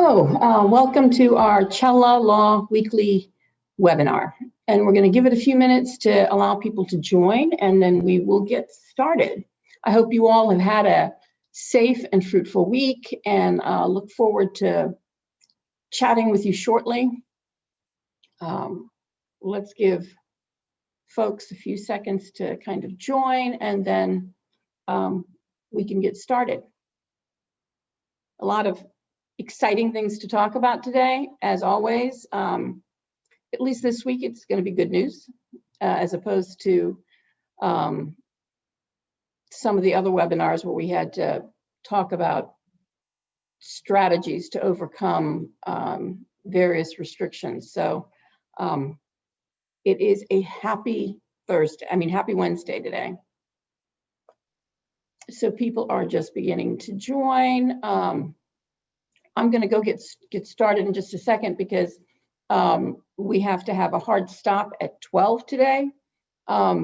Welcome to our Challa Law Weekly webinar. And we're going to give it a few minutes to allow people to join, and then we will get started. I hope you all have had a safe and fruitful week, and look forward to chatting with you shortly. Let's give folks a few seconds to kind of join, and then we can get started. A lot of exciting things to talk about today, as always. At least this week, it's going to be good news, as opposed to some of the other webinars where we had to talk about strategies to overcome various restrictions. So it is a happy Wednesday today. So people are just beginning to join. I'm going to go get started in just a second because we have to have a hard stop at 12 today.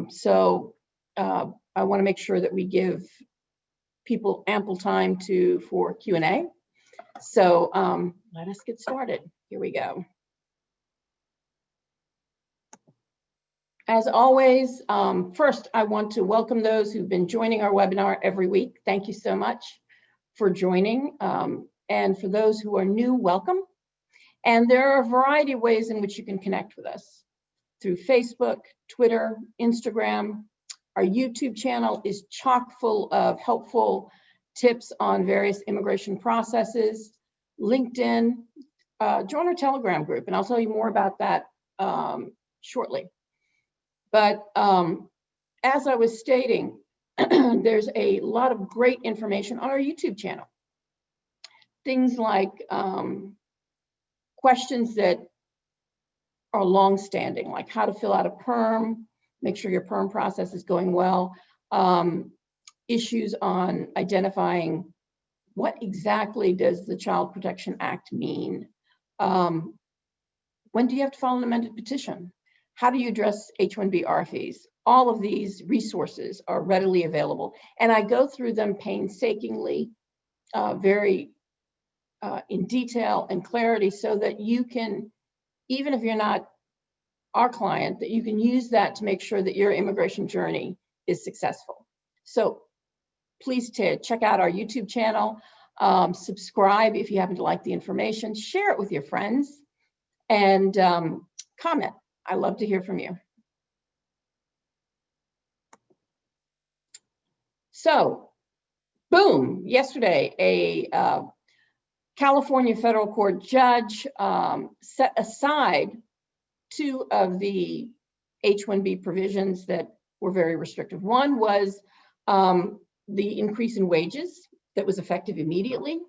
So I want to make sure that we give people ample time for Q&A. So let us get started. Here we go. As always, first, I want to welcome those who've been joining our webinar every week. Thank you so much for joining. And for those who are new, welcome. And there are a variety of ways in which you can connect with us through Facebook, Twitter, Instagram. Our YouTube channel is chock full of helpful tips on various immigration processes. LinkedIn, join our Telegram group, and I'll tell you more about that shortly. But as I was stating, there's a lot of great information on our YouTube channel. Things like questions that are long-standing, like how to fill out a PERM, make sure your PERM process is going well, issues on identifying what exactly does the Child Protection Act mean, when do you have to file an amended petition, how do you address H-1B RFEs. All of these resources are readily available, and I go through them painstakingly, very in detail and clarity, so that you can, even if you're not our client, that you can use that to make sure that your immigration journey is successful. So please check out our YouTube channel, subscribe if you happen to like the information, share it with your friends, and comment. I love to hear from you. So, boom, yesterday, a California federal court judge set aside two of the H-1B provisions that were very restrictive. One was the increase in wages that was effective immediately,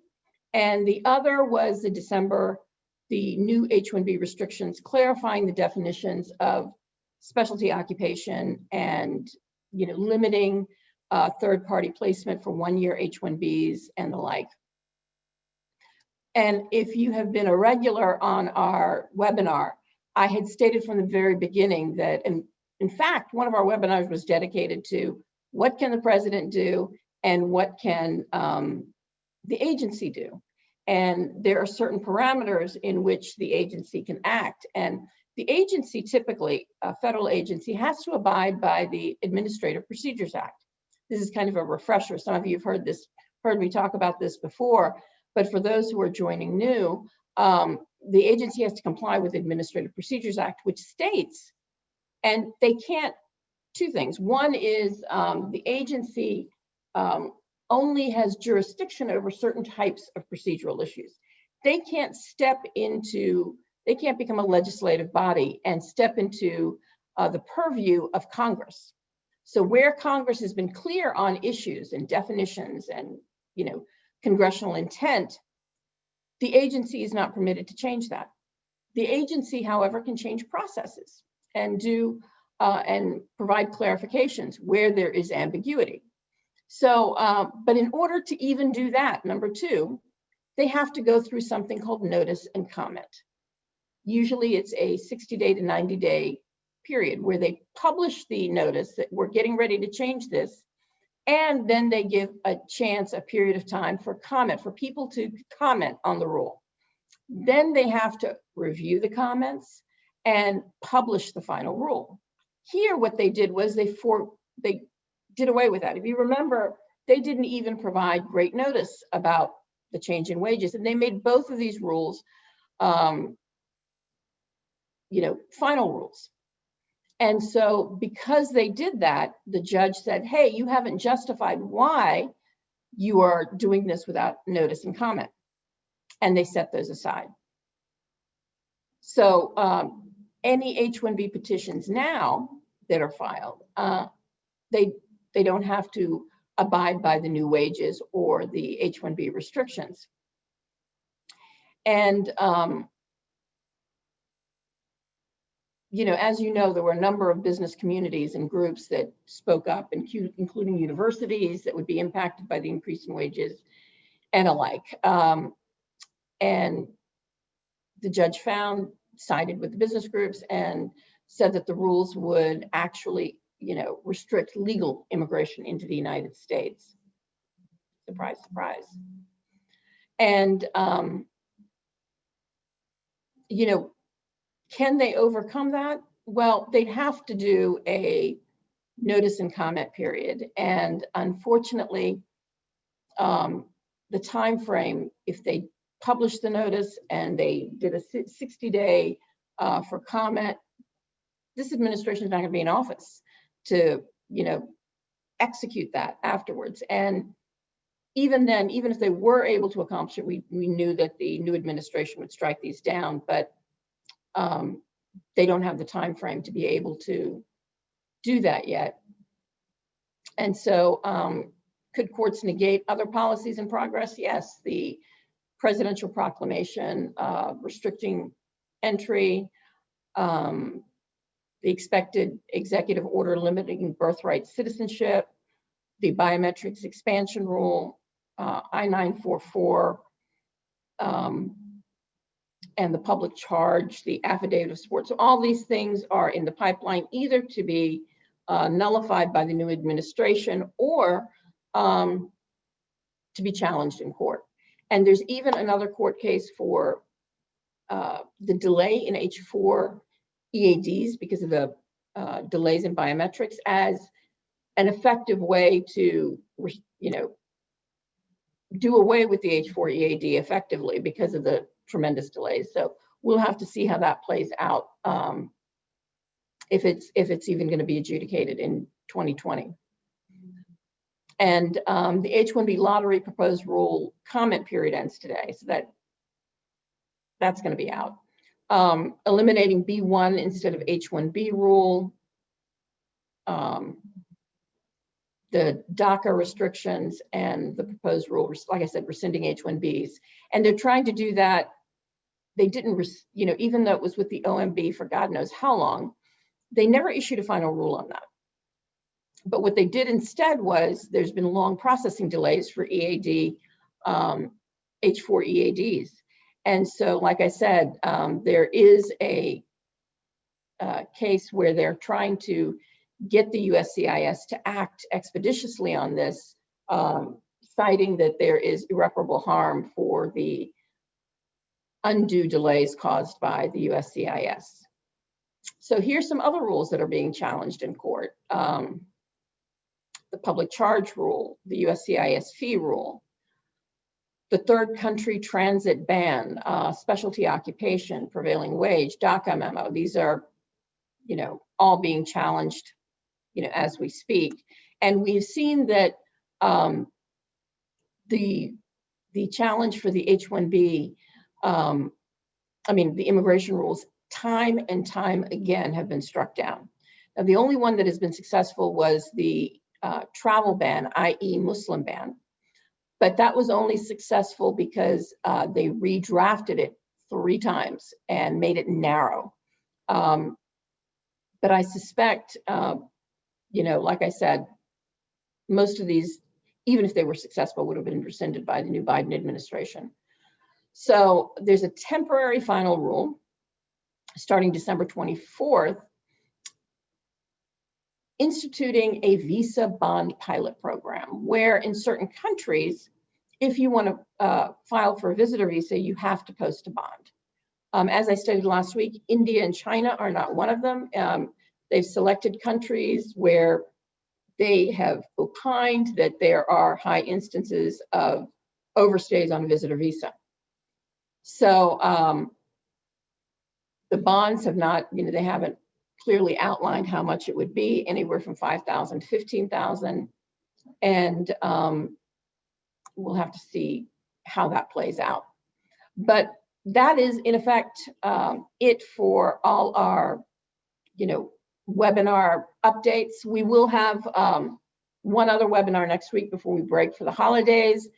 and the other was the new H-1B restrictions clarifying the definitions of specialty occupation and limiting third-party placement for one-year H-1Bs and the like. And if you have been a regular on our webinar, I had stated from the very beginning that, and in fact, one of our webinars was dedicated to what can the president do and what can the agency do. And there are certain parameters in which the agency can act. And the agency, typically, a federal agency, has to abide by the Administrative Procedures Act. This is kind of a refresher. Some of you have heard me talk about this before. But for those who are joining new, the agency has to comply with the Administrative Procedures Act, which states, and they can't, two things. One is the agency only has jurisdiction over certain types of procedural issues. They can't become a legislative body and step into the purview of Congress. So where Congress has been clear on issues and definitions and, congressional intent, the agency is not permitted to change that. The agency, however, can change processes and and provide clarifications where there is ambiguity. So, but in order to even do that, number two, they have to go through something called notice and comment. Usually it's a 60-day to 90-day period where they publish the notice that we're getting ready to change this, and then they give a period of time for comment, for people to comment on the rule. Then they have to review the comments and publish the final rule. Here, what they did was they did away with that. If you remember, they didn't even provide great notice about the change in wages, and they made both of these rules, final rules. And so because they did that, the judge said, hey, you haven't justified why you are doing this without notice and comment. And they set those aside. So any H-1B petitions now that are filed, they don't have to abide by the new wages or the H-1B restrictions. And as you know, there were a number of business communities and groups that spoke up, including universities that would be impacted by the increase in wages and alike. And the judge sided with the business groups and said that the rules would actually, restrict legal immigration into the United States. Surprise, surprise. And, can they overcome that? Well, they'd have to do a notice and comment period. And unfortunately, the time frame, if they published the notice and they did a 60-day for comment, this administration is not going to be in office to, execute that afterwards. And even then, even if they were able to accomplish it, we knew that the new administration would strike these down, but they don't have the time frame to be able to do that yet. And so could courts negate other policies in progress? Yes, the presidential proclamation restricting entry, the expected executive order limiting birthright citizenship, the biometrics expansion rule, I-944, and the public charge, the affidavit of support. So all these things are in the pipeline, either to be nullified by the new administration or to be challenged in court. And there's even another court case for the delay in H-4 EADs because of the delays in biometrics as an effective way to, do away with the H-4 EAD effectively because of the tremendous delays. So we'll have to see how that plays out if it's even going to be adjudicated in 2020. And the H-1B lottery proposed rule comment period ends today, so that's going to be out. Eliminating B1 instead of H-1B rule. The DACA restrictions and the proposed rule, like I said, rescinding H-1Bs. And they're trying to do that. They didn't, even though it was with the OMB for God knows how long, they never issued a final rule on that. But what they did instead was there's been long processing delays for EAD, H-4 EADs. And so, like I said, there is a case where they're trying to get the USCIS to act expeditiously on this, citing that there is irreparable harm for the undue delays caused by the USCIS. So here's some other rules that are being challenged in court. The public charge rule, the USCIS fee rule, the third country transit ban, specialty occupation, prevailing wage, DACA memo. These are, all being challenged, as we speak. And we've seen that the challenge for the H-1B, the immigration rules, time and time again have been struck down. Now, the only one that has been successful was the travel ban, i.e. Muslim ban. But that was only successful because they redrafted it 3 times and made it narrow. But I suspect, like I said, most of these, even if they were successful, would have been rescinded by the new Biden administration. So there's a temporary final rule starting December 24th, instituting a visa bond pilot program, where in certain countries, if you want to file for a visitor visa, you have to post a bond. As I stated last week, India and China are not one of them. They've selected countries where they have opined that there are high instances of overstays on a visitor visa. So the bonds have not, they haven't clearly outlined how much it would be, anywhere from 5,000 to 15,000. And we'll have to see how that plays out. But that is, in effect, it for all our, webinar updates. We will have one other webinar next week before we break for the holidays.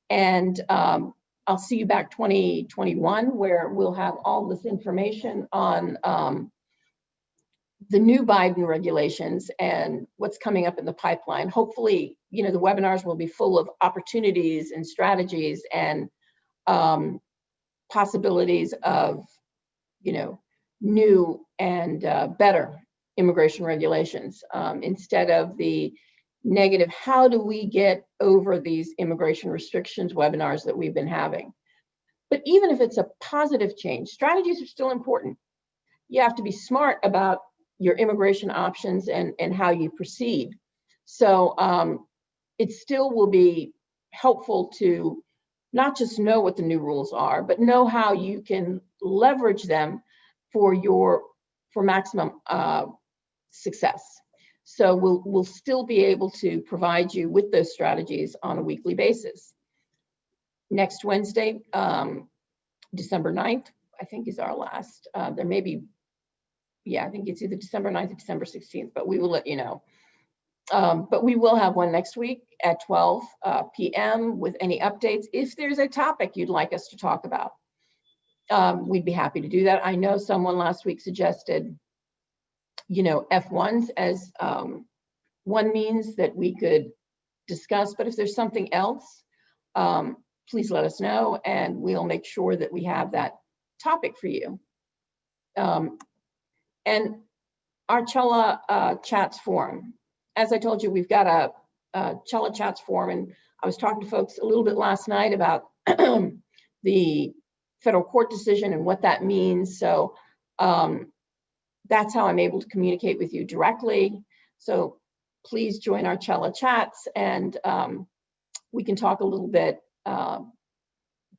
And I'll see you back 2021, where we'll have all this information on the new Biden regulations and what's coming up in the pipeline. Hopefully, the webinars will be full of opportunities and strategies and possibilities of, new and better immigration regulations, instead of the negative, how do we get over these immigration restrictions webinars that we've been having. But even if it's a positive change, strategies are still important. You have to be smart about your immigration options and how you proceed. So it still will be helpful to not just know what the new rules are, but know how you can leverage them for maximum success. So we'll still be able to provide you with those strategies on a weekly basis. Next Wednesday, December 9th, I think is our last. There may be, I think it's either December 9th or December 16th, but we will let you know. But we will have one next week at 12 p.m. with any updates. If there's a topic you'd like us to talk about, we'd be happy to do that. I know someone last week suggested, F1s as one means that we could discuss, but if there's something else, please let us know and we'll make sure that we have that topic for you. And our Challa Chats forum, as I told you, we've got a Challa Chats forum, and I was talking to folks a little bit last night about the federal court decision and what that means. So that's how I'm able to communicate with you directly. So please join our Challa Chats, and we can talk a little bit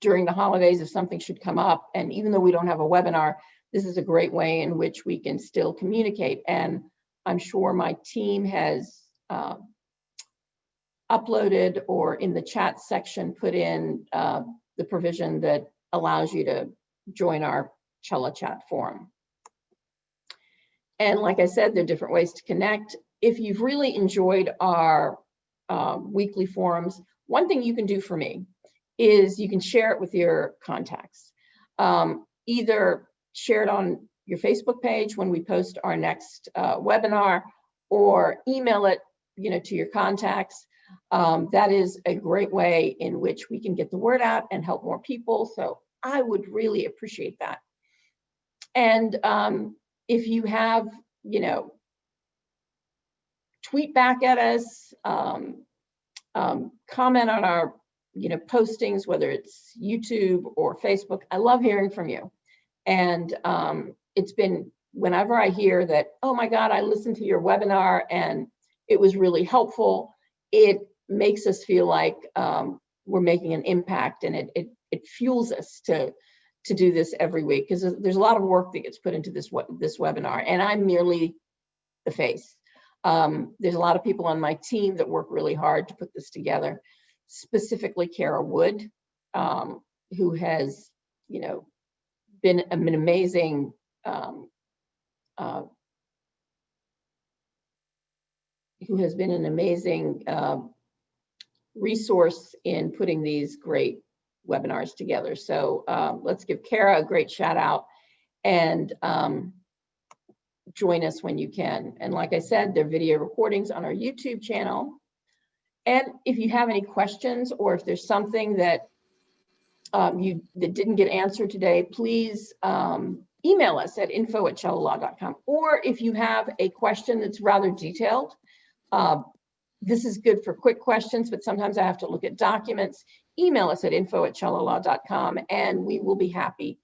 during the holidays if something should come up. And even though we don't have a webinar, this is a great way in which we can still communicate. And I'm sure my team has uploaded or in the chat section put in the provision that allows you to join our Challa Chat forum. And like I said, there are different ways to connect. If you've really enjoyed our weekly forums, one thing you can do for me is you can share it with your contacts. Either share it on your Facebook page when we post our next webinar, or email it, to your contacts. That is a great way in which we can get the word out and help more people. So I would really appreciate that. And if you have, tweet back at us, comment on our, postings, whether it's YouTube or Facebook. I love hearing from you. And it's been, whenever I hear that, oh my God, I listened to your webinar and it was really helpful, it makes us feel like we're making an impact, and it fuels us to do this every week, because there's a lot of work that gets put into this webinar, and I'm merely the face. There's a lot of people on my team that work really hard to put this together, specifically Kara Wood, who has, been an amazing resource in putting these great webinars together. So let's give Kara a great shout out, and join us when you can. And like I said, there are video recordings on our YouTube channel. And if you have any questions, or if there's something that that didn't get answered today, please email us at info@challalaw.com. Or if you have a question that's rather detailed, this is good for quick questions, but sometimes I have to look at documents. email us at info@challalaw.com, and we will be happy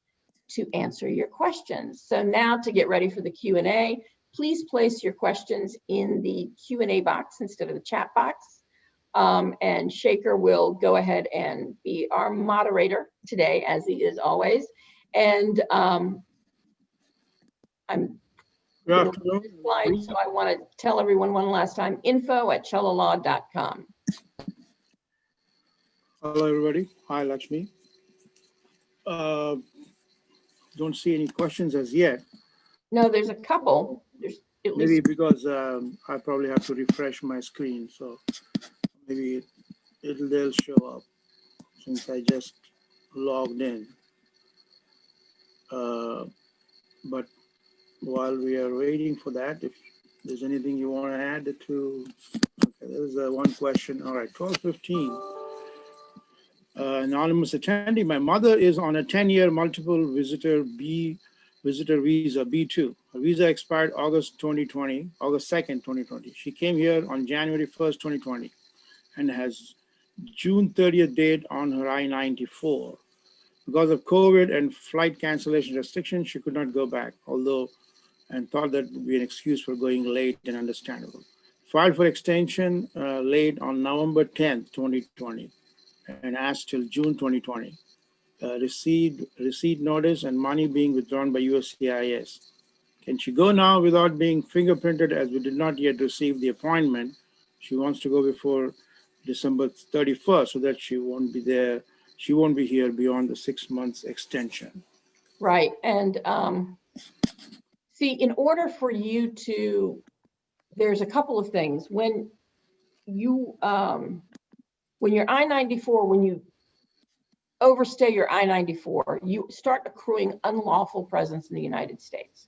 to answer your questions. So now to get ready for the Q&A, please place your questions in the Q&A box instead of the chat box. And Shaker will go ahead and be our moderator today, as he is always. And I'm Good afternoon. slide, so I want to tell everyone one last time, info@challalaw.com. Hello, everybody. Hi, Lakshmi. Don't see any questions as yet. No, there's a couple. There's at Maybe least because I probably have to refresh my screen, so maybe they'll show up since I just logged in. But while we are waiting for that, if there's anything you want to add to, okay, there's one question. All right, 12:15. Anonymous attendee, my mother is on a 10-year multiple visitor visa, B2. Her visa expired August 2nd, 2020. She came here on January 1st, 2020, and has June 30th date on her I-94. Because of COVID and flight cancellation restrictions, she could not go back, and thought that would be an excuse for going late and understandable. Filed for extension late on November 10th, 2020, and asked till June 2020. Received notice and money being withdrawn by USCIS. Can she go now without being fingerprinted, as we did not yet receive the appointment? She wants to go before December 31st so that she won't be there. She won't be here beyond the 6 months extension. right. And see, in order for you to, there's a couple of things. When you, when your I-94, when you overstay your I-94, you start accruing unlawful presence in the United States.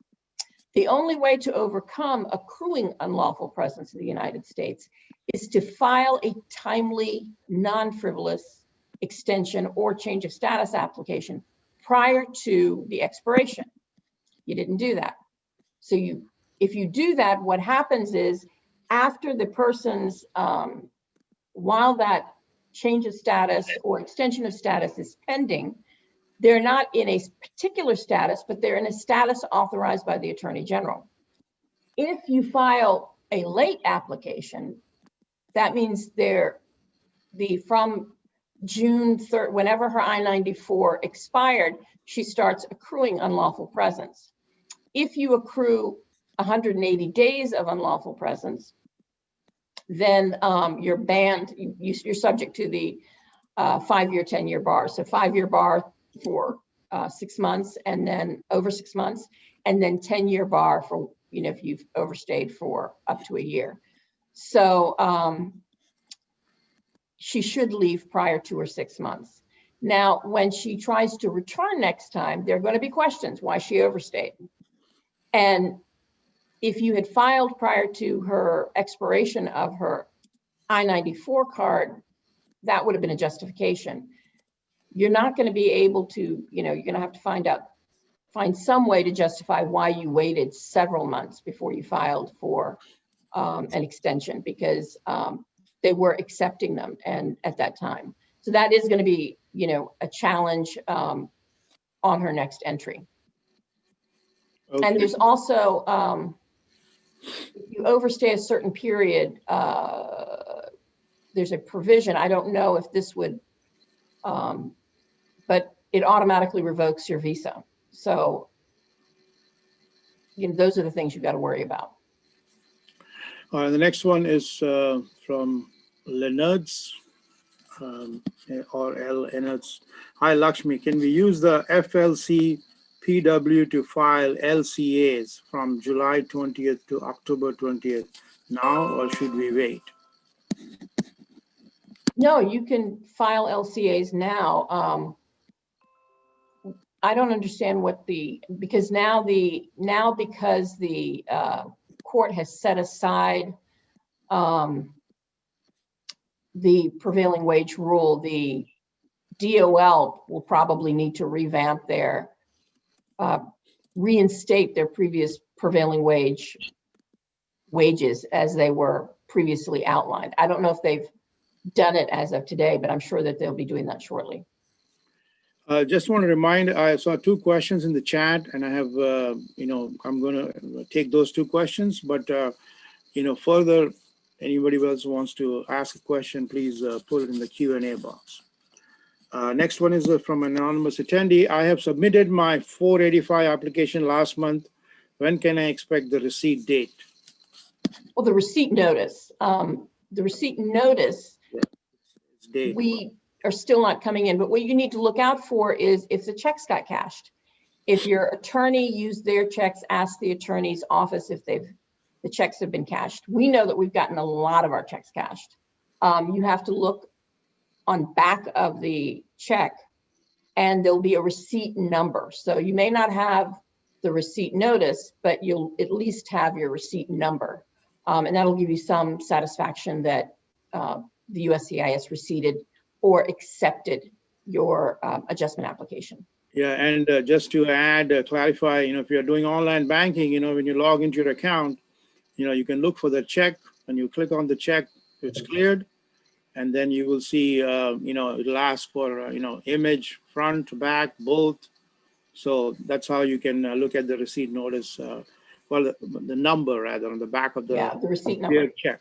The only way to overcome accruing unlawful presence in the United States is to file a timely, non-frivolous extension or change of status application prior to the expiration. You didn't do that. So if you do that, what happens is after the person's, while that change of status or extension of status is pending, they're not in a particular status, but they're in a status authorized by the Attorney General. If you file a late application, that means from June 3rd, whenever her I-94 expired, she starts accruing unlawful presence. If you accrue 180 days of unlawful presence, then you're banned, you're subject to the 5-year, 10-year bar. So 5-year bar for 6 months, and then over 6 months, and then 10-year bar for, if you've overstayed for up to a year. So she should leave prior to her 6 months. Now, when she tries to return next time, there are going to be questions why she overstayed. And if you had filed prior to her expiration of her I-94 card, that would have been a justification. You're not going to be able to, you're going to have to find some way to justify why you waited several months before you filed for an extension, because they were accepting them and at that time. So that is going to be, a challenge on her next entry. Okay. And there's also, if you overstay a certain period, there's a provision. I don't know if this would, but it automatically revokes your visa. So, those are the things you've got to worry about. The next one is from Leonard's, or L. Leonard's. Hi, Lakshmi. Can we use the FLC PW to file LCAs from July 20th to October 20th now, or should we wait? No, you can file LCAs now. I don't understand because the court has set aside the prevailing wage rule, the DOL will probably need to revamp reinstate their previous prevailing wages as they were previously outlined. I don't know if they've done it as of today, but I'm sure that they'll be doing that shortly. Just want to remind, I saw two questions in the chat, and I have, I'm going to take those two questions, but, further, anybody else wants to ask a question, please put it in the Q&A box. Next one is from an anonymous attendee. I have submitted my 485 application last month. When can I expect the receipt date? Well, the receipt notice, Date. we are still not coming in, but what you need to look out for is if the checks got cashed. If your attorney used their checks, ask the attorney's office if the checks have been cashed. We know that we've gotten a lot of our checks cashed. You have to look on back of the check and there'll be a receipt number. So you may not have the receipt notice, but you'll at least have your receipt number. And that'll give you some satisfaction that the USCIS receipted or accepted your adjustment application. Yeah, and just to add, clarify, if you're doing online banking, when you log into your account, you can look for the check. When you click on the check, it's cleared. And then you will see, it'll ask for, image, front, back, both. So that's how you can look at the receipt notice. The number rather on the back of the receipt number check.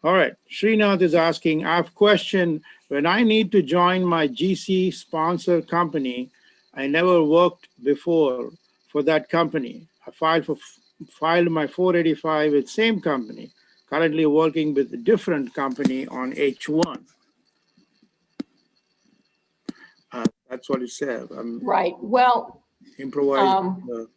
All right, Srinath is asking, I have a question. When I need to join my GC sponsor company, I never worked before for that company. I filed my 485 with same company, currently working with a different company on H1. That's what it said. Right. Well, improvising.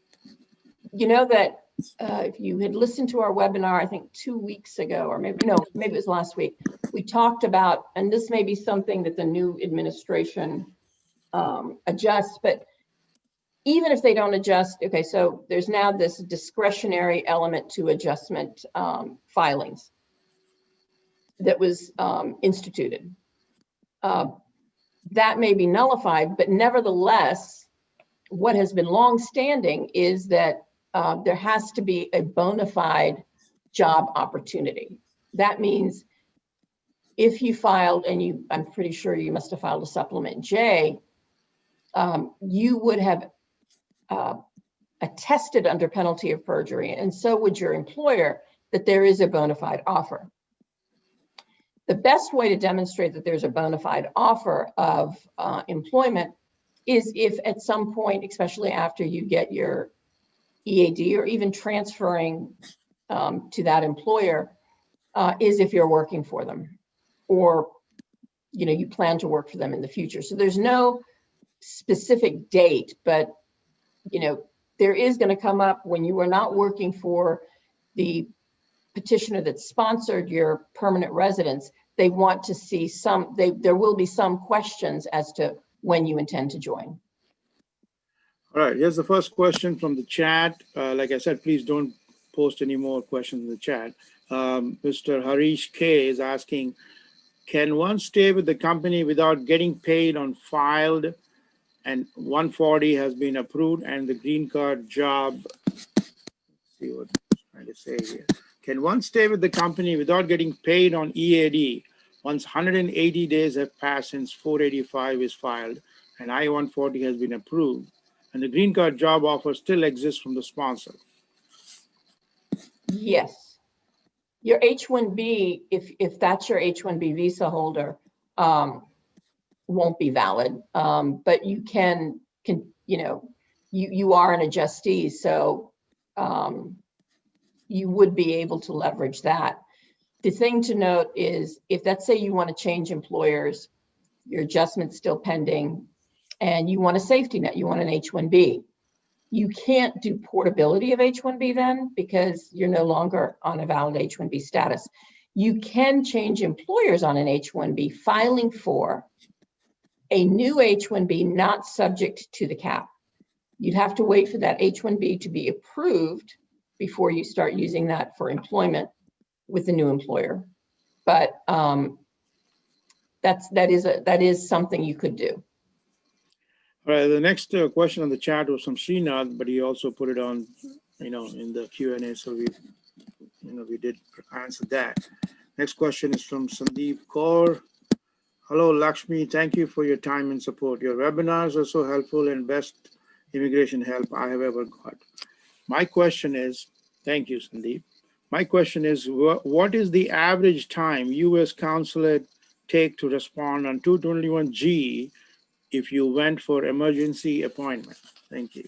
You know that if you had listened to our webinar, I think 2 weeks ago, or maybe it was last week, we talked about, and this may be something that the new administration adjusts, but even if they don't adjust, okay, so there's now this discretionary element to adjustment filings that was instituted. That may be nullified, but nevertheless, what has been long-standing is that there has to be a bona fide job opportunity. That means if you filed, and I'm pretty sure you must have filed a supplement J, you would have attested under penalty of perjury, and so would your employer, that there is a bona fide offer. The best way to demonstrate that there's a bona fide offer of employment is if at some point, especially after you get your EAD or even transferring to that employer, is if you're working for them or you plan to work for them in the future. So there's no specific date, but there is going to come up when you are not working for the petitioner that sponsored your permanent residence. They want to see there will be some questions as to when you intend to join. All right, here's the first question from the chat. Like I said, please don't post any more questions in the chat. Mr. Harish K is asking, can one stay with the company without getting paid on filed and 140 has been approved and the green card job? Let's see what I'm trying to say here. Can one stay with the company without getting paid on EAD once 180 days have passed since 485 is filed and I-140 has been approved, and the green card job offer still exists from the sponsor? Yes. Your H-1B, if that's your H-1B visa holder, won't be valid. But you can you are an adjustee, so you would be able to leverage that. The thing to note is if, let's say, you want to change employers, your adjustment's still pending, and you want a safety net, you want an H-1B. You can't do portability of H-1B then because you're no longer on a valid H-1B status. You can change employers on an H-1B, filing for a new H-1B not subject to the cap. You'd have to wait for that H-1B to be approved before you start using that for employment with the new employer. But that is something you could do. All right, the next question on the chat was from Srinath, but he also put it on, in the Q&A, so we did answer that. Next question is from Sandeep Kaur. Hello, Lakshmi. Thank you for your time and support. Your webinars are so helpful and best immigration help I have ever got. My question is, thank you, Sandeep. My question is, what is the average time U.S. consulate take to respond on 221G if you went for emergency appointment? Thank you.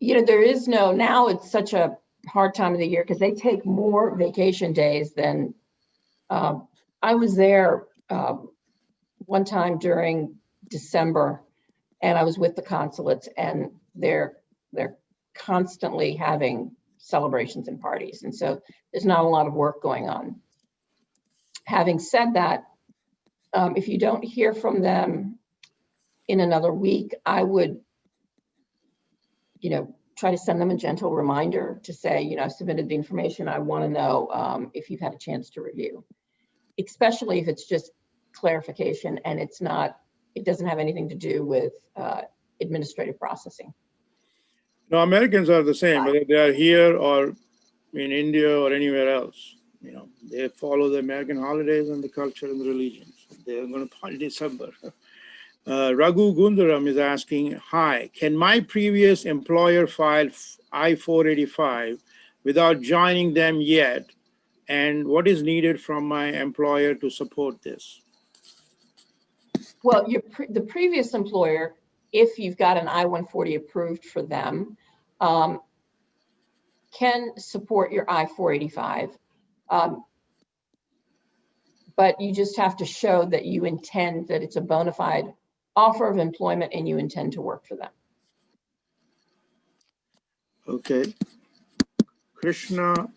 There is no, now it's such a hard time of the year because they take more vacation days than, I was there one time during December and I was with the consulates and they're constantly having celebrations and parties. And so there's not a lot of work going on. Having said that, if you don't hear from them in another week, I would, try to send them a gentle reminder to say, I've submitted the information. I want to know if you've had a chance to review, especially if it's just clarification and it doesn't have anything to do with administrative processing. No, Americans are the same, whether they are here or in India or anywhere else. They follow the American holidays and the culture and the religions. They're going to party December. Raghu Gundaram is asking, hi, can my previous employer file I-485 without joining them yet? And what is needed from my employer to support this? Well, the previous employer, if you've got an I-140 approved for them, can support your I-485. But you just have to show that you intend that it's a bona fide offer of employment and you intend to work for them. Okay. Krishna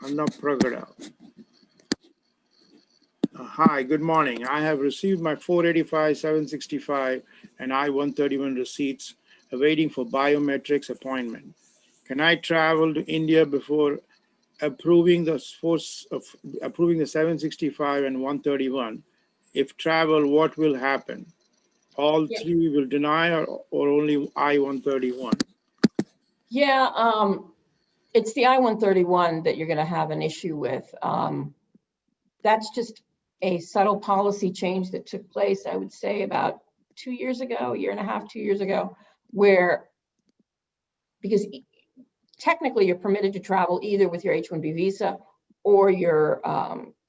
Annapragada. Hi, good morning. I have received my 485, 765, and I-131 receipts awaiting for biometrics appointment. Can I travel to India before approving the 765 and 131? If travel, what will happen? All three will deny or only I-131? Yeah, it's the I-131 that you're going to have an issue with. That's just a subtle policy change that took place, I would say, about 2 years ago, a year and a half, 2 years ago, because technically you're permitted to travel either with your H-1B visa or your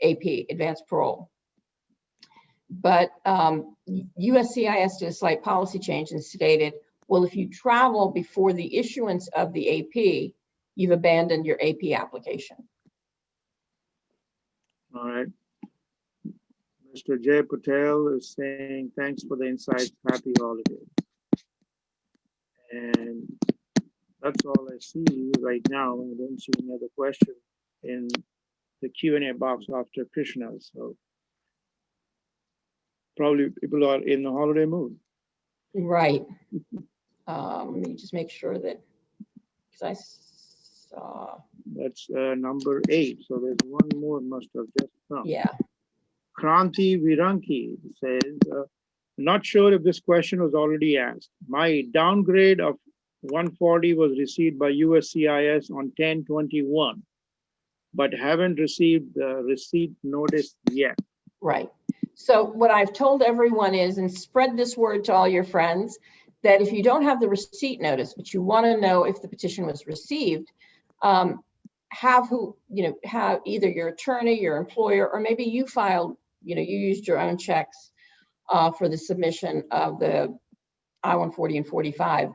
AP, advanced parole. But USCIS did a slight policy change and stated, well, if you travel before the issuance of the AP, you've abandoned your AP application. All right. Mr. Jay Patel is saying, thanks for the insights, happy holidays. And that's all I see right now. I don't see any other question in the Q&A box after Krishna. So probably people are in the holiday mood. Right. Let me just make sure that, because I saw. That's number 8. So there's one more must have just come. Yeah. Kranti Viranki says, not sure if this question was already asked. My downgrade of 140 was received by USCIS on 10/21, but haven't received the receipt notice yet. Right. So what I've told everyone is, and spread this word to all your friends, that if you don't have the receipt notice, but you want to know if the petition was received, have either your attorney, your employer, or maybe you filed, you used your own checks for the submission of the I-140 and 45.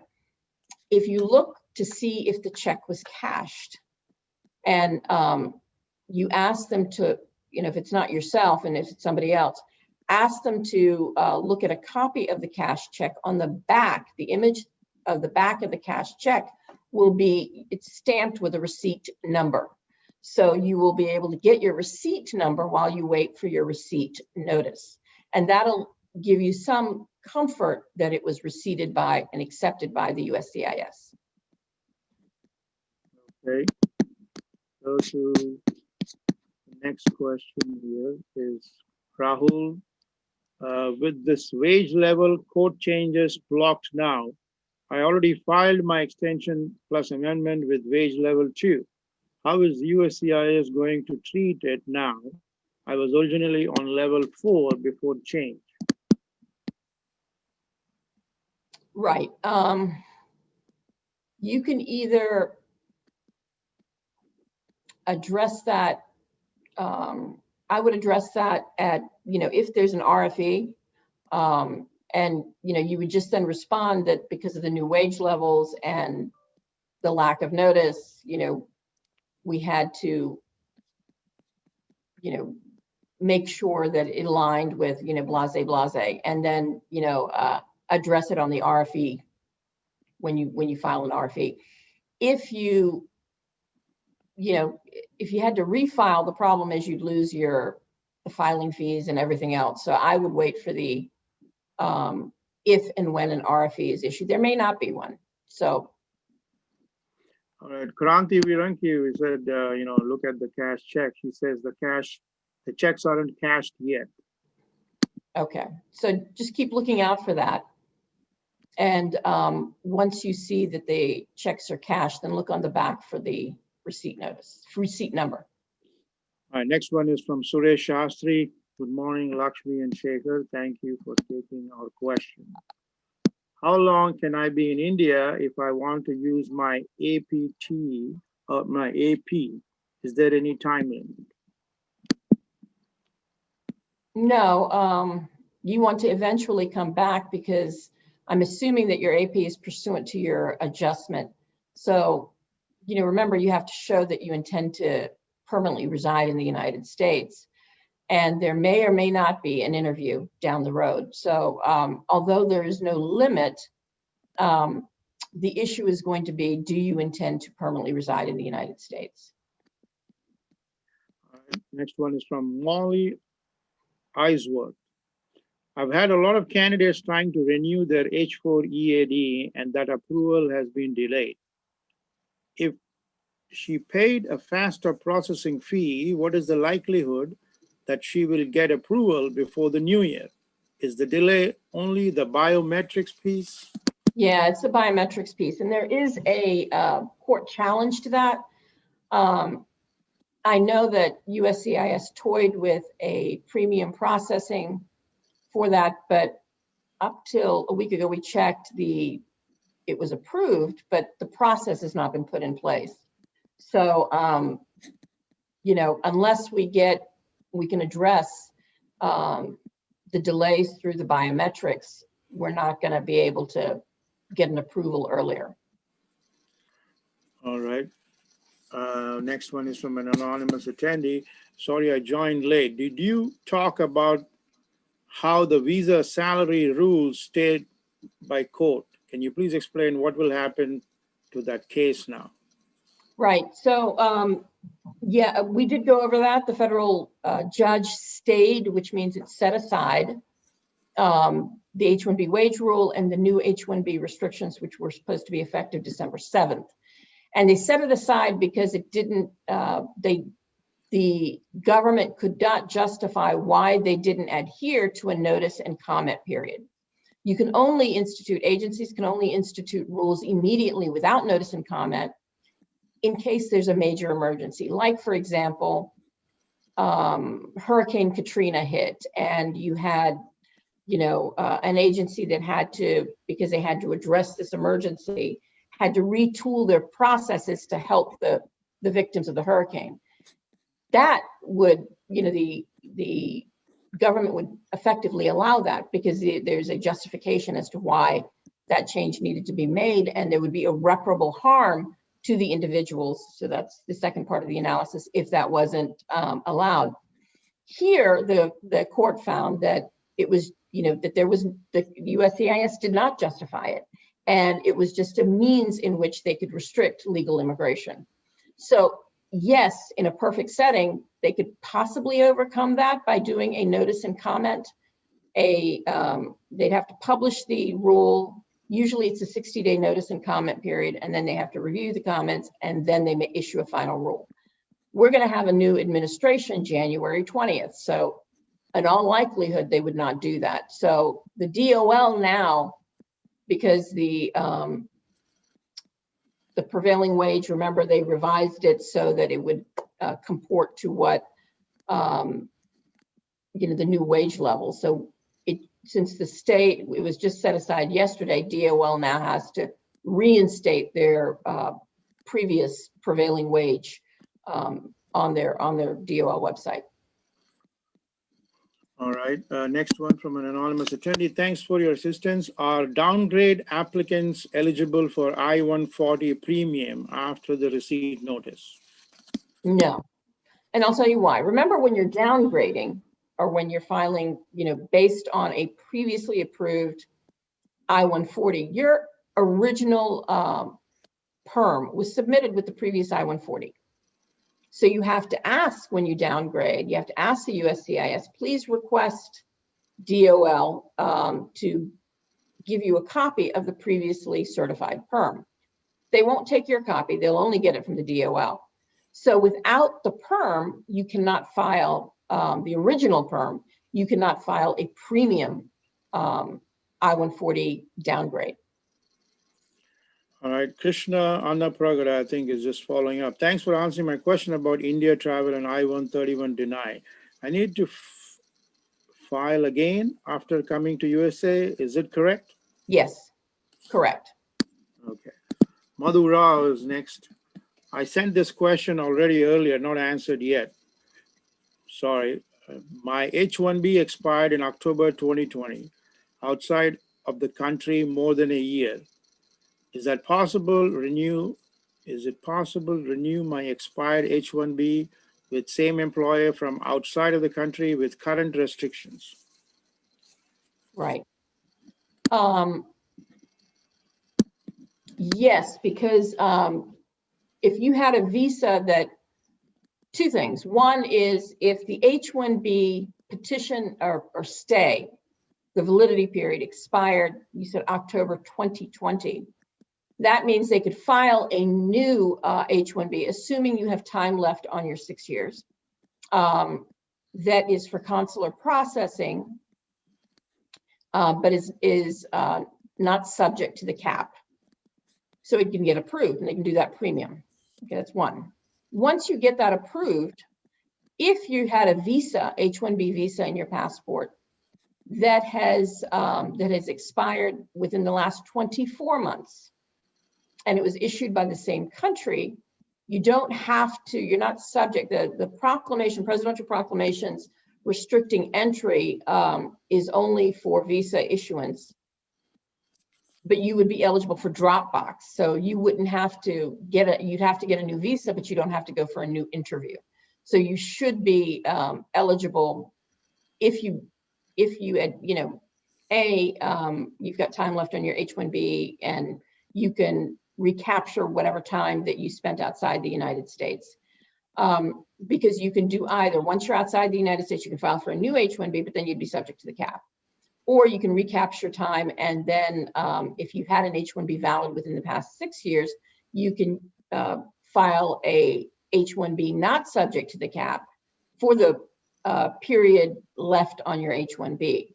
If you look to see if the check was cashed and you ask them to, if it's not yourself and if it's somebody else, ask them to look at a copy of the cash check on the back. The image of the back of the cash check it's stamped with a receipt number. So you will be able to get your receipt number while you wait for your receipt notice. And that'll give you some comfort that it was receipted by and accepted by the USCIS. Okay. Go to the next question here is Rahul. With this wage level code changes blocked now, I already filed my extension plus amendment with wage level 2. How is USCIS going to treat it now? I was originally on level 4 before change. Right. You can either address that. I would address that at, if there's an RFE, and, you would just then respond that because of the new wage levels and the lack of notice, we had to, make sure that it aligned with, blase, and then, address it on the RFE when you file an RFE. If you had to refile, the problem is you'd lose the filing fees and everything else. So I would wait for the if and when an RFE is issued. There may not be one. So. All right, Kranti Viranki said, look at the cash check. He says the checks aren't cashed yet. Okay, so just keep looking out for that. And once you see that the checks are cashed, then look on the back for the receipt number. All right, next one is from Suresh Shastri. Good morning, Lakshmi and Shekhar. Thank you for taking our question. How long can I be in India if I want to use my APT or my AP? Is there any time limit? No, you want to eventually come back because I'm assuming that your AP is pursuant to your adjustment. So, remember, you have to show that you intend to permanently reside in the United States. And there may or may not be an interview down the road. So although there is no limit, the issue is going to be, do you intend to permanently reside in the United States? All right, next one is from Molly Eisworth. I've had a lot of candidates trying to renew their H-4 EAD and that approval has been delayed. If she paid a faster processing fee, what is the likelihood that she will get approval before the new year? Is the delay only the biometrics piece? Yeah, it's the biometrics piece. And there is a court challenge to that. I know that USCIS toyed with a premium processing for that, but up till a week ago, we checked it was approved, but the process has not been put in place. So, unless we can address the delays through the biometrics, we're not going to be able to get an approval earlier. All right. Next one is from an anonymous attendee. Sorry, I joined late. Did you talk about how the visa salary rules stayed by court? Can you please explain what will happen to that case now? Right. So, yeah, we did go over that. The federal judge stayed, which means it set aside the H-1B wage rule and the new H-1B restrictions, which were supposed to be effective December 7th. And they set it aside because it didn't, the government could not justify why they didn't adhere to a notice and comment period. You can only agencies can only institute rules immediately without notice and comment in case there's a major emergency. Like, for example, Hurricane Katrina hit and you had, an agency that had to, because they had to address this emergency, had to retool their processes to help the victims of the hurricane. That would, the government would effectively allow that because there's a justification as to why that change needed to be made, and there would be irreparable harm to the individuals. So that's the second part of the analysis if that wasn't allowed. Here, the court found that it was, that there was, the USCIS did not justify it. And it was just a means in which they could restrict legal immigration. So yes, in a perfect setting, they could possibly overcome that by doing a notice and comment. They'd have to publish the rule. Usually it's a 60-day notice and comment period, and then they have to review the comments, and then they may issue a final rule. We're going to have a new administration January 20th. So in all likelihood, they would not do that. So the DOL now, because the the prevailing wage, remember they revised it so that it would comport to what, the new wage level. So since the state, it was just set aside yesterday, DOL now has to reinstate their previous prevailing wage on their DOL website. All right, next one from an anonymous attendee. Thanks for your assistance. Are downgrade applicants eligible for I-140 premium after the receipt notice? No, and I'll tell you why. Remember, when you're downgrading or when you're filing, based on a previously approved I-140, your original PERM was submitted with the previous I-140. So you have to ask when you downgrade, you have to ask the USCIS, please request DOL to give you a copy of the previously certified PERM. They won't take your copy, they'll only get it from the DOL. So without the PERM, you cannot file the original PERM, you cannot file a premium I-140 downgrade. All right, Krishna Annapragada, I think, is just following up. Thanks for answering my question about India travel and I-131 deny. I need to file again after coming to USA. Is it correct? Yes, correct. Okay. Madhu Rao is next. I sent this question already earlier, not answered yet. Sorry. My H-1B expired in October 2020, outside of the country more than a year. Is it possible renew my expired H-1B with same employer from outside of the country with current restrictions? Right. Yes, because if you had a visa that, two things. One is if the H-1B petition or stay, the validity period expired, you said October 2020. That means they could file a new H-1B, assuming you have time left on your 6 years. That is for consular processing, but is not subject to the cap. So it can get approved and they can do that premium. Okay, that's one. Once you get that approved, if you had a visa, H-1B visa in your passport that has expired within the last 24 months, and it was issued by the same country, you don't have to, you're not subject, the proclamation, presidential proclamations restricting entry is only for visa issuance, but you would be eligible for Dropbox. So you wouldn't have to you'd have to get a new visa, but you don't have to go for a new interview. So you should be eligible if you had, you've got time left on your H-1B and you can recapture whatever time that you spent outside the United States. Because you can do either. Once you're outside the United States, you can file for a new H-1B, but then you'd be subject to the cap. Or you can recapture time, and then if you've had an H-1B valid within the past 6 years, you can file a H-1B not subject to the cap for the period left on your H-1B.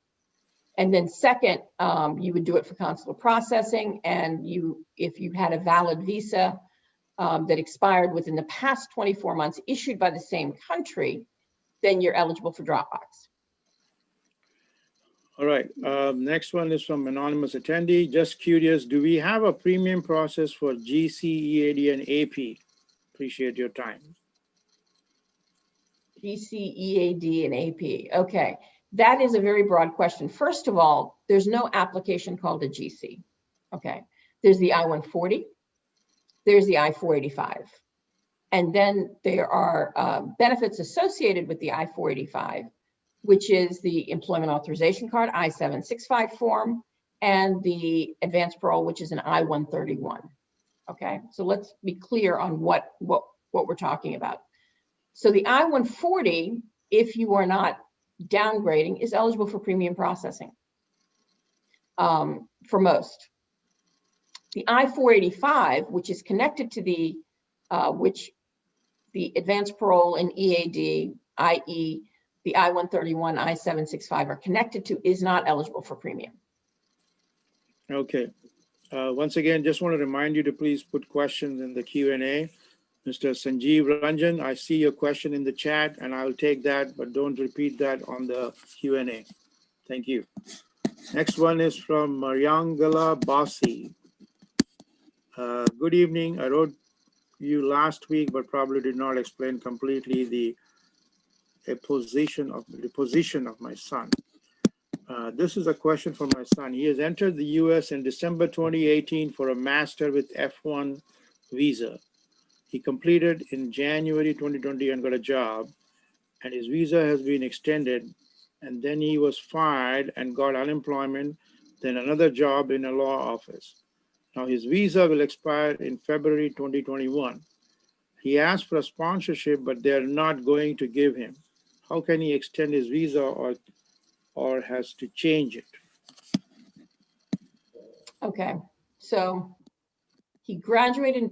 And then second, you would do it for consular processing, and if you had a valid visa that expired within the past 24 months issued by the same country, then you're eligible for Dropbox. All right, next one is from anonymous attendee. Just curious, do we have a premium process for GC, EAD, and AP? Appreciate your time. GC, EAD, and AP. Okay, that is a very broad question. First of all, there's no application called a GC. Okay, there's the I-140, there's the I-485, and then there are benefits associated with the I-485, which is the employment authorization card, I-765 form, and the advanced parole, which is an I-131. Okay, so let's be clear on what we're talking about. So the I-140, if you are not downgrading, is eligible for premium processing for most. The I-485, which is connected to the advanced parole and EAD, i.e. the I-131, I-765 are connected to, is not eligible for premium. Okay, Once again, just want to remind you to please put questions in the Q&A. Mr. Sanjeev Ranjan, I see your question in the chat and I'll take that, but don't repeat that on the Q&A. Thank you. Next one is from Mariangala Basi. Good evening. I wrote you last week, but probably did not explain completely the position of my son. This is a question for my son. He has entered the US in December 2018 for a master with F1 visa. He completed in January 2020 and got a job, and his visa has been extended. And then he was fired and got unemployment, then another job in a law office. Now his visa will expire in February 2021. He asked for a sponsorship, but they're not going to give him. How can he extend his visa or has to change it? Okay, so he graduated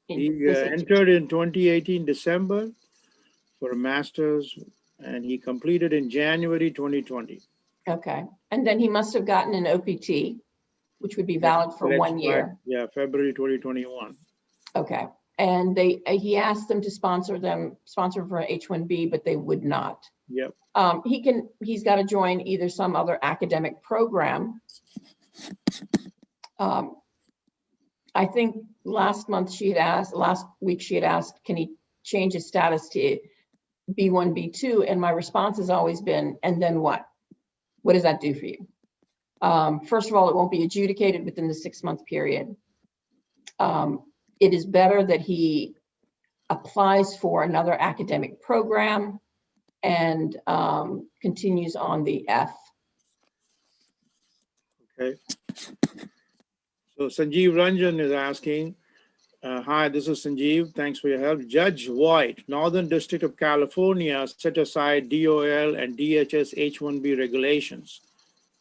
He entered in 2018 December for a master's, and he completed in January 2020. Okay, and then he must have gotten an OPT, which would be valid for 1 year. Yeah, February 2021. Okay, and he asked them to sponsor for an H-1B, but they would not. Yep. He's got to join either some other academic program. I think last week she had asked, can he change his status to B1, B2? And my response has always been, and then what? What does that do for you? First of all, it won't be adjudicated within the 6-month period. It is better that he applies for another academic program and continues on the F. Okay. So Sanjeev Ranjan is asking, hi, this is Sanjeev. Thanks for your help. Judge White, Northern District of California, set aside DOL and DHS H-1B regulations.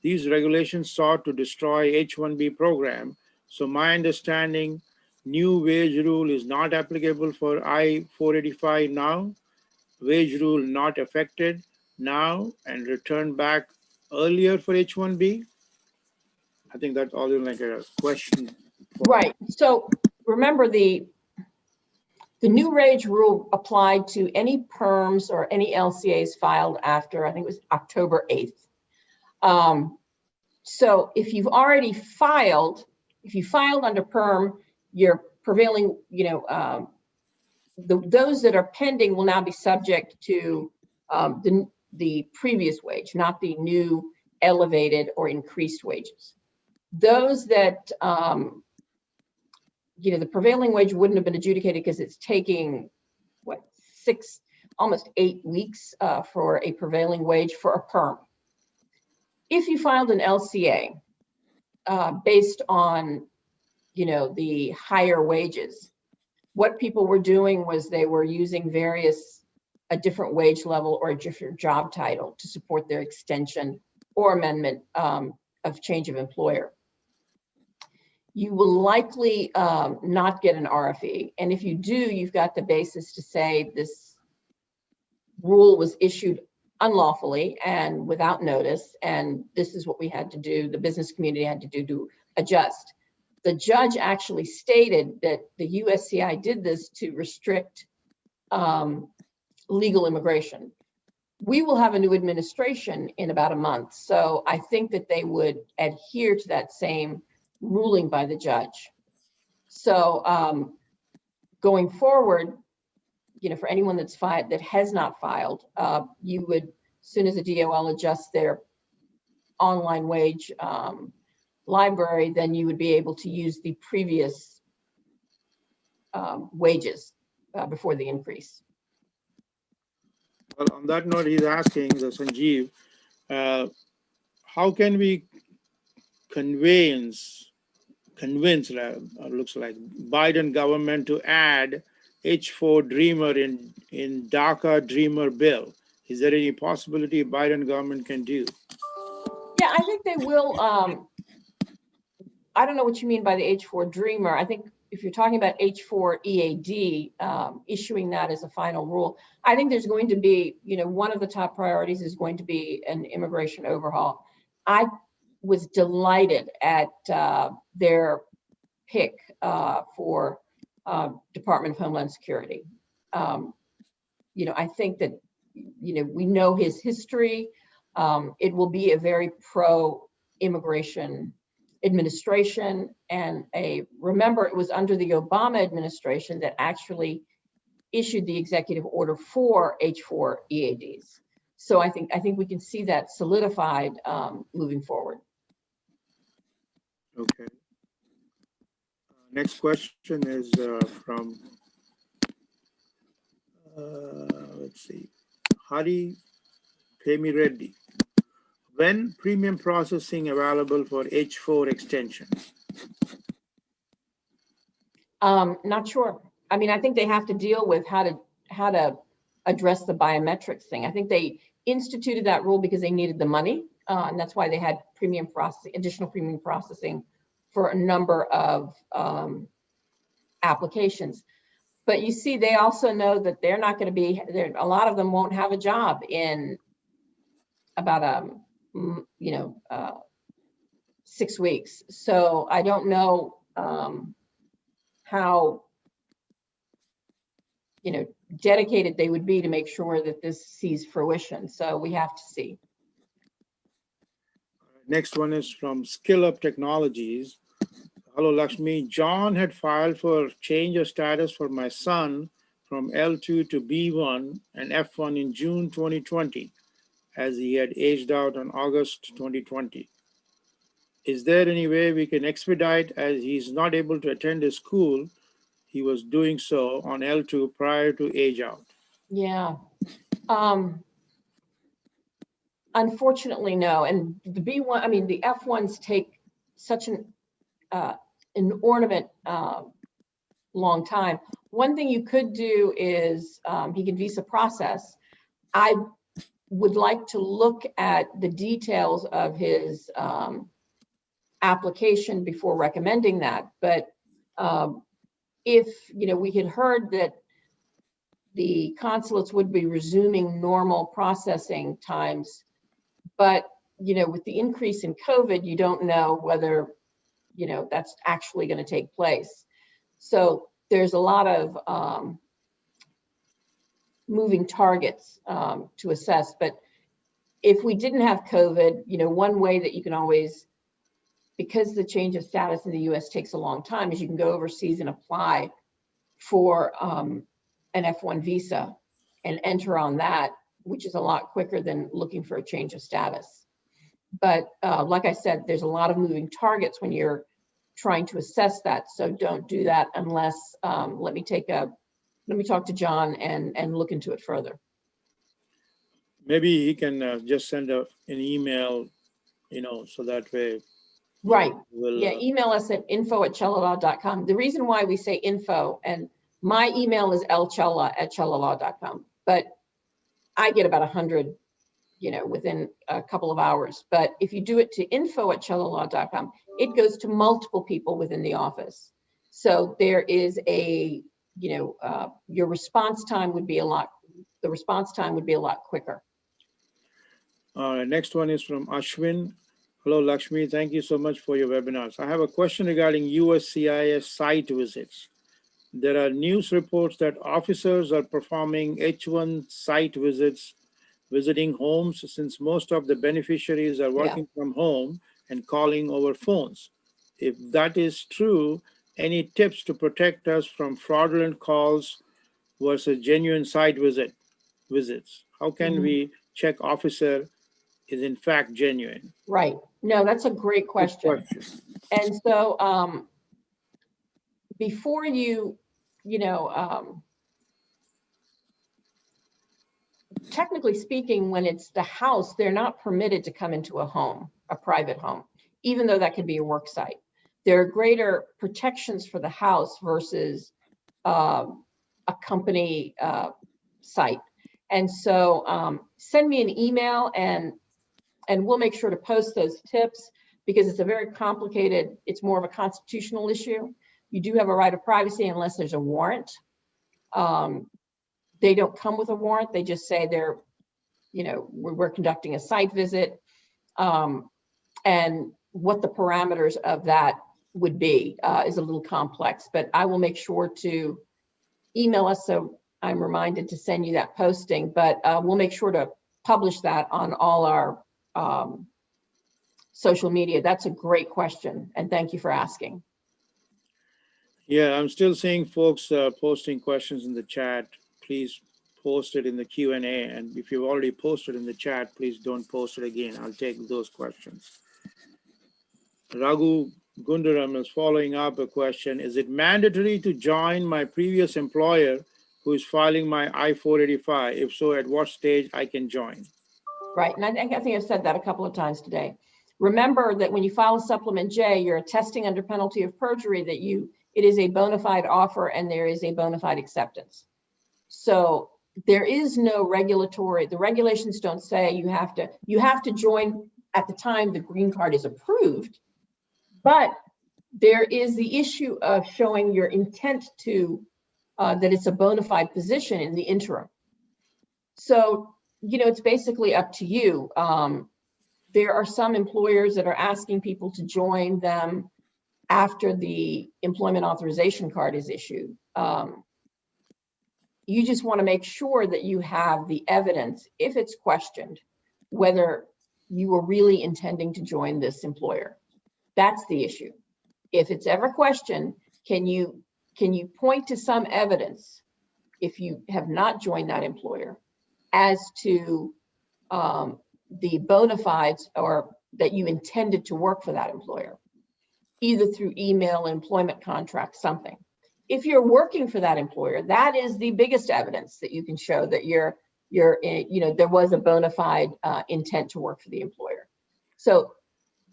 These regulations sought to destroy H-1B program. So my understanding, new wage rule is not applicable for I-485 now. Wage rule not affected now and returned back earlier for H-1B. I think that's all in like a question. Right. So remember the new wage rule applied to any PERMs or any LCAs filed after, I think it was October 8th. So if you've already filed, if you filed under PERM, your prevailing, those that are pending will now be subject to the previous wage, not the new elevated or increased wages. Those that, the prevailing wage wouldn't have been adjudicated because it's taking, what, almost 8 weeks for a prevailing wage for a PERM. If you filed an LCA based on, the higher wages, what people were doing was they were using a different wage level or a different job title to support their extension or amendment of change of employer. You will likely not get an RFE. And if you do, you've got the basis to say this rule was issued unlawfully and without notice, and this is what we had to do, the business community had to do to adjust. The judge actually stated that the USCI did this to restrict legal immigration. We will have a new administration in about a month, so I think that they would adhere to that same ruling by the judge. So going forward, for anyone that has not filed, you would, as soon as the DOL adjusts their online wage library, then you would be able to use the previous wages before the increase. Well, on that note, he's asking, Sanjeev, how can we convince, looks like, Biden government to add H-4 Dreamer in DACA Dreamer bill? Is there any possibility Biden government can do? Yeah, I think they will. I don't know what you mean by the H-4 Dreamer. I think if you're talking about H-4 EAD, issuing that as a final rule, I think there's going to be, one of the top priorities is going to be an immigration overhaul. I was delighted at their pick for Department of Homeland Security. I think that, we know his history. It will be a very pro-immigration administration, and remember, it was under the Obama administration that actually issued the executive order for H-4 EADs. So I think we can see that solidified moving forward. Okay. Next question is from, let's see, Hari Pemi Reddy. When premium processing available for H-4 extension? Not sure. I mean, I think they have to deal with how to address the biometrics thing. I think they instituted that rule because they needed the money, and that's why they had additional premium processing for a number of applications. But you see, they also know that they're not going to be there. A lot of them won't have a job in about 6 weeks. So I don't know how dedicated they would be to make sure that this sees fruition. So we have to see. Next one is from Skill Up Technologies. Hello, Lakshmi. John had filed for change of status for my son from L2 to B1 and F1 in June 2020, as he had aged out on August 2020. Is there any way we can expedite, as he's not able to attend his school? He was doing so on L2 prior to age out. Yeah. Unfortunately, no. And the B1, I mean, the F1s take such an inordinate long time. One thing you could do is he can visa process. I would like to look at the details of his application before recommending that. But if we had heard that the consulates would be resuming normal processing times, but with the increase in COVID, you don't know whether that's actually going to take place. So there's a lot of moving targets to assess. But if we didn't have COVID, one way that you can always, because the change of status in the US takes a long time, is you can go overseas and apply for an F1 visa and enter on that, which is a lot quicker than looking for a change of status. But like I said, there's a lot of moving targets when you're trying to assess that. So don't do that unless, let me talk to John and look into it further. Maybe he can just send an email, so that way. Right. Yeah, email us at info@challalaw.com. The reason why we say info, and my email is lchalla@challalaw.com, but I get about 100, within a couple of hours. But if you do it to info@challalaw.com, it goes to multiple people within the office. So there is a, your response time would be a lot quicker. Next one is from Ashwin. Hello, Lakshmi. Thank you so much for your webinars. I have a question regarding USCIS site visits. There are news reports that officers are performing H1 site visits, visiting homes, since most of the beneficiaries are working from home and calling over phones. If that is true, any tips to protect us from fraudulent calls versus genuine site visits? How can we check officer is in fact genuine? Right. No, that's a great question. And so before technically speaking, when it's the house, they're not permitted to come into a home, a private home, even though that could be a work site. There are greater protections for the house versus a company site. And so send me an email and we'll make sure to post those tips, because it's a very complicated, it's more of a constitutional issue. You do have a right of privacy unless there's a warrant. They don't come with a warrant. They just say we're conducting a site visit. And what the parameters of that would be is a little complex, but I will make sure to email us so I'm reminded to send you that posting, but we'll make sure to publish that on all our social media. That's a great question, and thank you for asking. Yeah, I'm still seeing folks posting questions in the chat. Please post it in the Q&A, and if you've already posted in the chat, please don't post it again. I'll take those questions. Raghu Gundaram is following up a question. Is it mandatory to join my previous employer who is filing my I-485? If so, at what stage I can join? Right, and I think I've said that a couple of times today. Remember that when you file a supplement J, you're attesting under penalty of perjury that it is a bona fide offer and there is a bona fide acceptance. So there is no regulatory, the regulations don't say you have to join at the time the green card is approved, but there is the issue of showing your intent to, that it's a bona fide position in the interim. So, it's basically up to you. There are some employers that are asking people to join them after the employment authorization card is issued. You just want to make sure that you have the evidence, if it's questioned, whether you were really intending to join this employer. That's the issue. If it's ever questioned, can you point to some evidence, if you have not joined that employer, as to the bona fides or that you intended to work for that employer, either through email, employment contract, something. If you're working for that employer, that is the biggest evidence that you can show that there was a bona fide intent to work for the employer. So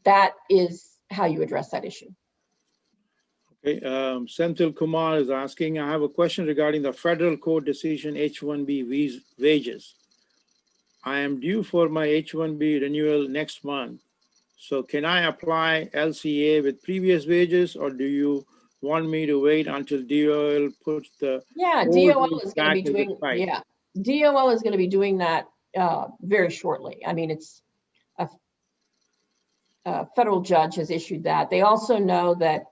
that is how you address that issue. Okay, Senthil Kumar is asking, I have a question regarding the federal court decision H-1B wages. I am due for my H-1B renewal next month. So can I apply LCA with previous wages, or do you want me to wait until DOL puts the DOL is going to be doing DOL is going to be doing that very shortly. I mean, it's a federal judge has issued that. They also know that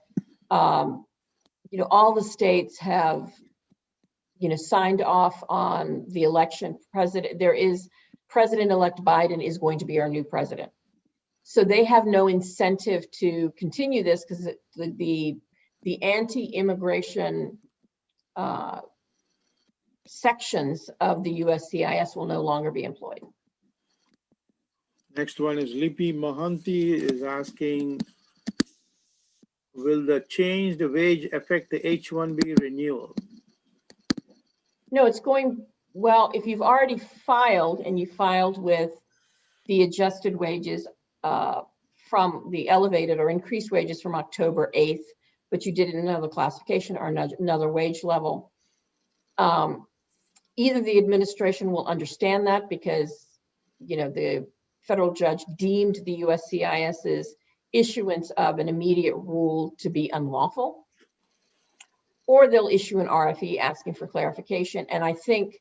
all the states have signed off on the election. President-elect Biden is going to be our new president. So they have no incentive to continue this because the anti-immigration sections of the USCIS will no longer be employed. Next one is Lipi Mohanty is asking, will the changed wage affect the H-1B renewal? No, it's going, well, if you've already filed and you filed with the adjusted wages from the elevated or increased wages from October 8th, but you did it in another classification or another wage level, either the administration will understand that because, the federal judge deemed the USCIS's issuance of an immediate rule to be unlawful, or they'll issue an RFE asking for clarification. And I think,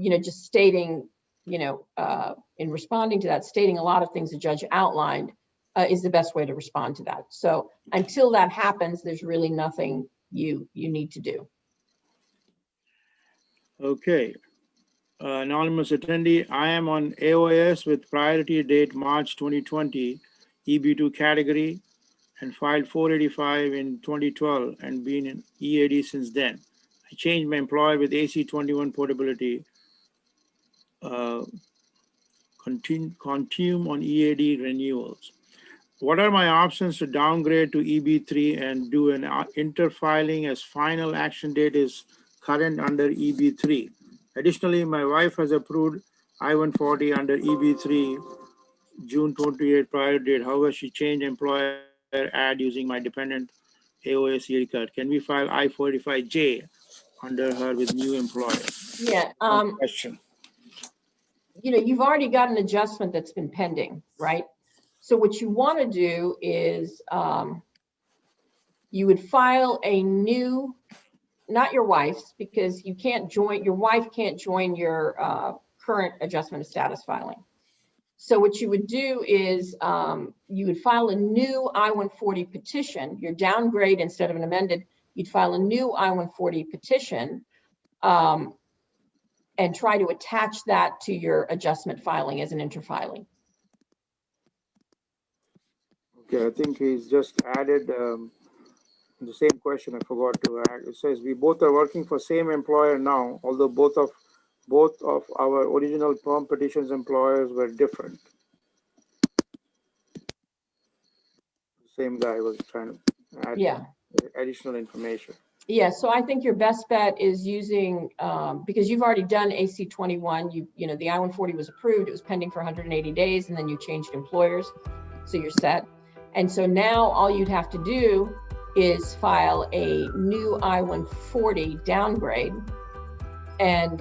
just stating, in responding to that, stating a lot of things the judge outlined is the best way to respond to that. So until that happens, there's really nothing you need to do. Okay. Anonymous attendee, I am on AOS with priority date March 2020, EB2 category, and filed 485 in 2012 and been in EAD since then. I changed my employer with AC21 portability, continue on EAD renewals. What are my options to downgrade to EB3 and do an interfiling as final action date is current under EB3? Additionally, my wife has approved I-140 under EB3 June 28 prior date. However, she changed employer ad using my dependent AOS EAD card. Can we file I-485J under her with new employer? Yeah. Question. You've already got an adjustment that's been pending, right? So what you want to do is you would file a new, not your wife's, because your wife can't join your current adjustment of status filing. So what you would do is you would file a new I-140 petition, your downgrade instead of an amended, you'd file a new I-140 petition and try to attach that to your adjustment filing as an interfiling. Okay, I think he's just added the same question I forgot to add. It says we both are working for same employer now, although both of our original PERM petitions employers were different. The same guy was trying to add additional information. Yeah, so I think your best bet is using, because you've already done AC 21, you know, the I-140 was approved, it was pending for 180 days, and then you changed employers, so you're set. And so now all you'd have to do is file a new I-140 downgrade and,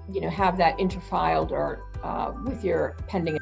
you know, have that interfiled or with your pending